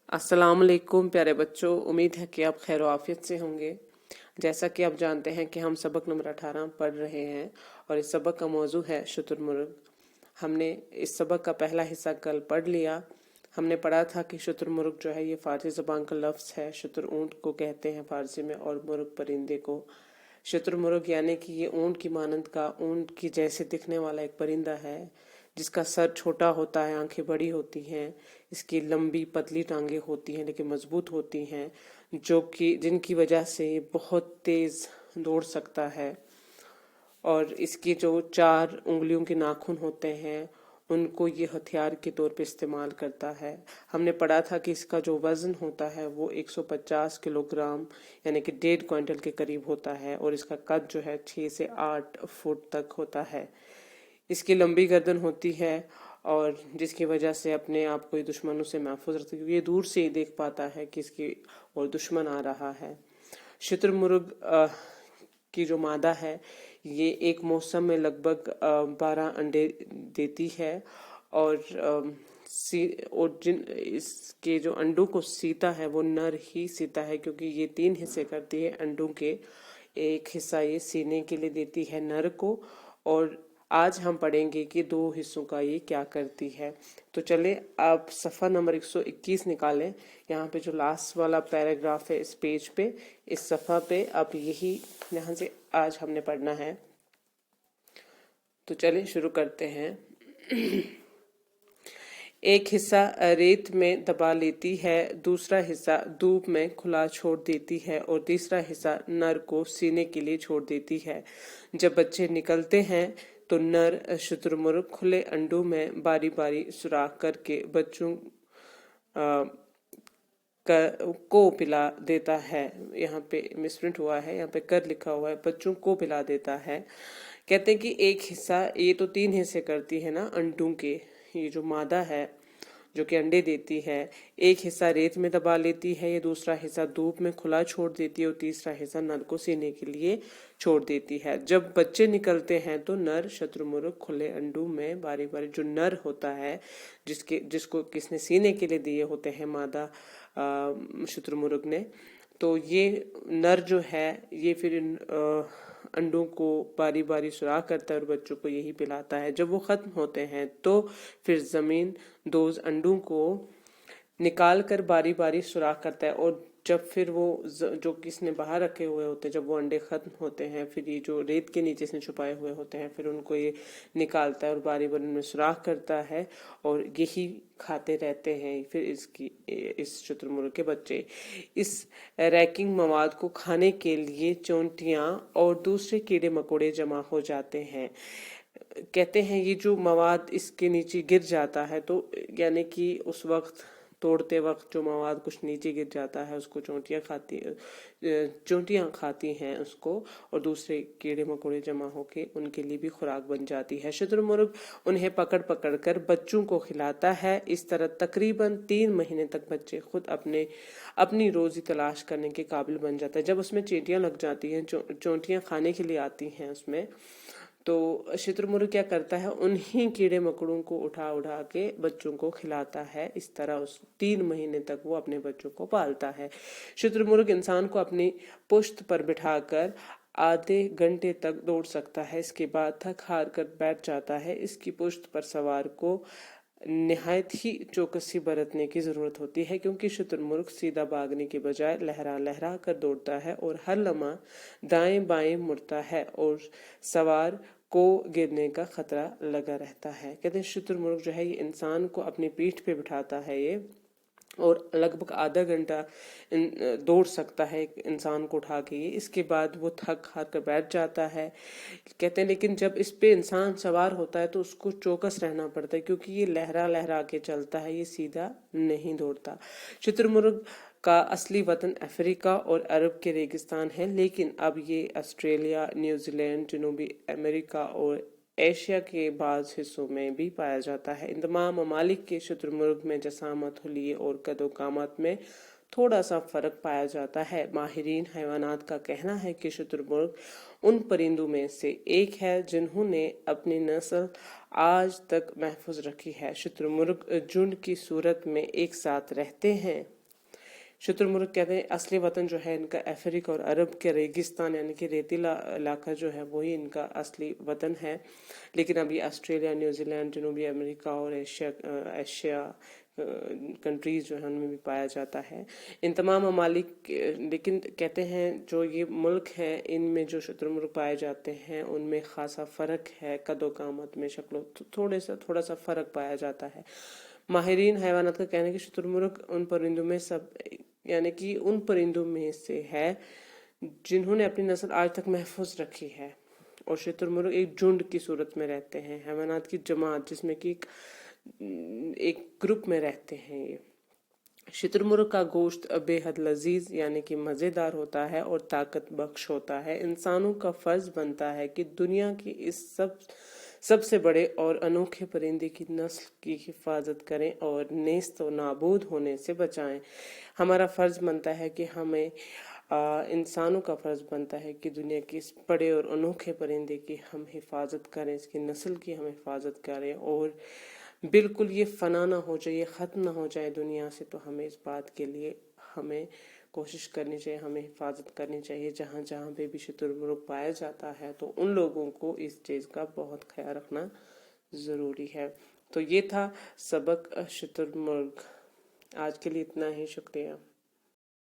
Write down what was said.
अस्सलाम वालेकुम प्यारे बच्चों, उम्मीद है कि आप खैर आफियत से होंगे। जैसा कि आप जानते हैं कि हम सबक नंबर 18 पढ़ रहे हैं और इस सबक का मौजू है शुतुरमुर्ग। हमने इस सबक का पहला हिस्सा कल पढ़ लिया। हमने पढ़ा था कि शुतुरमुर्ग जो है ये फारसी ज़बान का लफ्ज़ है। शुतुर ऊँट को कहते हैं फारसी में और मुर्ग परिंदे को। शुतुरमुर्ग यानी कि ये ऊँट की मानंद का, ऊँट की जैसे दिखने वाला एक परिंदा है जिसका सर छोटा होता है, आंखें बड़ी होती हैं, इसकी लंबी पतली टांगें होती हैं लेकिन मजबूत होती हैं, जो कि जिनकी वजह से ये बहुत तेज़ दौड़ सकता है। और इसकी जो 4 उंगलियों के नाखून होते हैं उनको ये हथियार के तौर पे इस्तेमाल करता है। हमने पढ़ा था कि इसका जो वज़न होता है वो 150 किलोग्राम यानी कि 1.5 क्विंटल के करीब होता है और इसका कद जो है 6 से 8 फुट तक होता है। इसकी लंबी गर्दन होती है और जिसकी वजह से अपने आप को ये दुश्मनों से महफूज रखती है, क्योंकि ये दूर से ही देख पाता है कि इसकी और दुश्मन आ रहा है। शुतुरमुर्ग की जो मादा है ये एक मौसम में लगभग 12 अंडे देती है और जिन इसके जो अंडों को सीता है वो नर ही सीता है, क्योंकि ये 3 हिस्से करती है अंडों के। एक हिस्सा ये सीने के लिए देती है नर को और आज हम पढ़ेंगे कि 2 हिस्सों का ये क्या करती है। तो चले आप सफ़ा नंबर 121 निकालें। यहाँ पे जो लास्ट वाला पैराग्राफ है इस पेज पे, इस सफ़ा पे आप यही यहाँ से आज हमने पढ़ना है। तो चलिए शुरू करते हैं। एक हिस्सा रेत में दबा लेती है, दूसरा हिस्सा धूप में खुला छोड़ देती है और तीसरा हिस्सा नर को सीने के लिए छोड़ देती है। जब बच्चे निकलते हैं तो नर शुतुरमुर्ग खुले अंडों में बारी बारी सुराख करके बच्चों को पिला देता है। यहाँ पे मिसप्रिंट हुआ है, यहाँ पे कर लिखा हुआ है, बच्चों को पिला देता है। कहते हैं कि एक हिस्सा, ये तो 3 हिस्से करती है ना अंडों के, ये जो मादा है जो कि अंडे देती है, एक हिस्सा रेत में दबा लेती है, ये दूसरा हिस्सा धूप में खुला छोड़ देती है और तीसरा हिस्सा नर को सीने के लिए छोड़ देती है। जब बच्चे निकलते हैं तो नर शुतुरमुर्ग खुले अंडों में बारी बारी, जो नर होता है जिसको किसने सीने के लिए दिए होते हैं मादा शुतुरमुर्ग ने, तो ये नर जो है ये फिर अंडों को बारी बारी सुराख करता है और बच्चों को यही पिलाता है। जब वो ख़त्म होते हैं तो फिर ज़मीन दोज अंडों को निकाल कर बारी बारी सुराख करता है और जब फिर वो जो किसने बाहर रखे हुए होते हैं, जब वो अंडे ख़त्म होते हैं फिर ये जो रेत के नीचे से छुपाए हुए होते हैं फिर उनको ये निकालता है और बारी बारी उनमें सुराख करता है और यही खाते रहते हैं फिर इस शुतुरमुर्ग के बच्चे। इस रैकिंग मवाद को खाने के लिए चोंटियाँ और दूसरे कीड़े मकोड़े जमा हो जाते हैं। कहते हैं ये जो मवाद इसके नीचे गिर जाता है, तो यानी कि उस वक्त तोड़ते वक्त जो मवाद कुछ नीचे गिर जाता है उसको चोंटियाँ खाती हैं उसको और दूसरे कीड़े मकोड़े जमा होके उनके लिए भी खुराक बन जाती है। शुतुरमुर्ग उन्हें पकड़ पकड़ कर बच्चों को खिलाता है। इस तरह तकरीबन 3 महीने तक बच्चे खुद अपनी रोजी तलाश करने के काबिल बन जाता है। जब उसमें चींटियाँ लग जाती हैं, चोंटियाँ खाने के लिए आती हैं उसमें, तो शुतुरमुर्ग क्या करता है उन्हीं कीड़े मकोड़ों को उठा उठा के बच्चों को खिलाता है। इस तरह उस 3 महीने तक वो अपने बच्चों को पालता है। शुतुरमुर्ग इंसान को अपनी पुश्त पर बिठाकर आधे घंटे तक दौड़ सकता है, इसके बाद थक हार कर बैठ जाता है। इसकी पुश्त पर सवार को निहायत ही चौकसी बरतने की ज़रूरत होती है, क्योंकि शुतुरमुर्ग सीधा भागने के बजाय लहरा लहरा कर दौड़ता है और हर लम्हा दाएं बाएं मुड़ता है और सवार को गिरने का खतरा लगा रहता है। कहते हैं शुतुरमुर्ग जो है ये इंसान को अपनी पीठ पे बिठाता है ये और लगभग आधा घंटा दौड़ सकता है एक इंसान को उठा के ये। इसके बाद वो थक हार कर बैठ जाता है। कहते हैं लेकिन जब इस पे इंसान सवार होता है तो उसको चौकस रहना पड़ता है, क्योंकि ये लहरा लहरा के चलता है, ये सीधा नहीं दौड़ता। शुतुरमुर्ग का असली वतन अफ्रीका और अरब के रेगिस्तान है, लेकिन अब ये ऑस्ट्रेलिया, न्यूजीलैंड, जनूबी अमेरिका और एशिया के बाज़ हिस्सों में भी पाया जाता है। इन तमाम ममालिक के शुतुरमुर्ग में जसामत, हुलिये और कदोकामत में थोड़ा सा फ़र्क पाया जाता है। माहिरीन हैवानात का कहना है कि शुतुरमुर्ग उन परिंदों में से एक है जिन्होंने अपनी नस्ल आज तक महफूज रखी है। शुतुरमुर्ग झुंड की सूरत में एक साथ रहते हैं। शुतुरमुर्ग कहते हैं असली वतन जो है इनका अफ्रीका और अरब के रेगिस्तान यानी कि रेतीला इलाका जो है वही इनका असली वतन है, लेकिन अभी ऑस्ट्रेलिया, न्यूजीलैंड, जनूबी अमेरिका और एशिया कंट्रीज जो है उनमें भी पाया जाता है। इन तमाम ममालिक, लेकिन कहते हैं जो ये मुल्क हैं इनमें जो शुतुरमुर्ग पाए जाते हैं उनमें खासा फ़र्क है, कदो कामत में, शक्लों थोड़ा सा फ़र्क पाया जाता है। माहिरीन हैवानात का कहना है कि शुतुरमुर्ग उन परिंदों में यानी कि उन परिंदों में से है जिन्होंने अपनी नस्ल आज तक महफूज रखी है, और शुतुरमुर्ग एक झुंड की सूरत में रहते हैं, हैवानात की जमात जिसमें कि एक ग्रुप में रहते हैं। ये शुतुरमुर्ग का गोश्त बेहद लजीज यानी कि मज़ेदार होता है और ताकत बख्श होता है। इंसानों का फ़र्ज बनता है कि दुनिया की इस सबसे बड़े और अनोखे परिंदे की नस्ल की हिफाजत करें और नेस्त व नाबूद होने से बचाएं। हमारा फ़र्ज बनता है कि हमें इंसानों का फ़र्ज बनता है कि दुनिया के इस बड़े और अनोखे परिंदे की हम हिफाजत करें, इसकी नस्ल की हम हिफाजत करें, और बिल्कुल ये फ़ना ना हो जाए, ये ख़त्म ना हो जाए दुनिया से। तो हमें इस बात के लिए हमें कोशिश करनी चाहिए, हमें हिफाजत करनी चाहिए। जहाँ जहाँ पे भी शुतुरमुर्ग पाया जाता है तो उन लोगों को इस चीज़ का बहुत ख्याल रखना ज़रूरी है। तो ये था सबक शुतुरमुर्ग। आज के लिए इतना ही, शुक्रिया।